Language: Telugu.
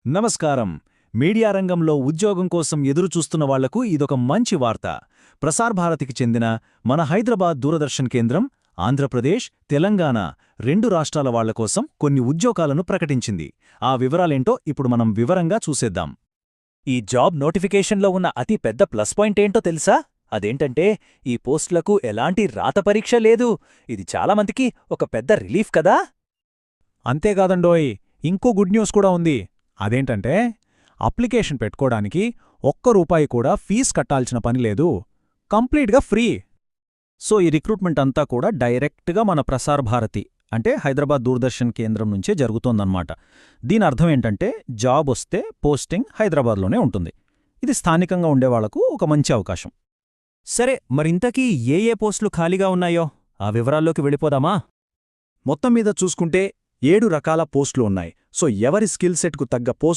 నమస్కారం. మీడియా రంగంలో ఉద్యోగం కోసం ఎదురుచూస్తున్న వాళ్లకు ఇదొక మంచి వార్త. ప్రసార్ భారతికి చెందిన మన హైదరాబాద్ దూరదర్శన్ కేంద్రం, ఆంధ్రప్రదేశ్, తెలంగాణ 2 రాష్ట్రాల వాళ్ల కోసం కొన్ని ఉద్యోగాలను ప్రకటించింది. ఆ వివరాలేంటో ఇప్పుడు మనం వివరంగా చూసేద్దాం. ఈ జాబ్ నోటిఫికేషన్లో ఉన్న అతి పెద్ద ప్లస్ పాయింట్ ఏంటో తెలుసా? అదేంటంటే ఈ పోస్టులకు ఎలాంటి రాత పరీక్ష లేదు. ఇది చాలామందికి ఒక పెద్ద రిలీఫ్ కదా. అంతేకాదండోయ్, ఇంకో గుడ్ న్యూస్ కూడా ఉంది. అదేంటంటే అప్లికేషన్ పెట్టుకోడానికి ₹1 కూడా ఫీజు కట్టాల్సిన పని లేదు. కంప్లీట్గా ఫ్రీ. సో ఈ రిక్రూట్మెంట్ అంతా కూడా డైరెక్ట్గా మన ప్రసార్ భారతి అంటే హైదరాబాద్ దూరదర్శన్ కేంద్రం నుంచే జరుగుతోందన్నమాట. దీని అర్థం ఏంటంటే జాబ్ వస్తే పోస్టింగ్ హైదరాబాద్లోనే ఉంటుంది. ఇది స్థానికంగా ఉండేవాళ్లకు ఒక మంచి అవకాశం. సరే, మరింతకీ ఏ పోస్టులు ఖాళీగా ఉన్నాయో ఆ వివరాల్లోకి వెళ్ళిపోదామా? మొత్తం మీద చూసుకుంటే 7 రకాల పోస్టులు ఉన్నాయి. సో ఎవరి స్కిల్ సెట్కు తగ్గ పోస్ట్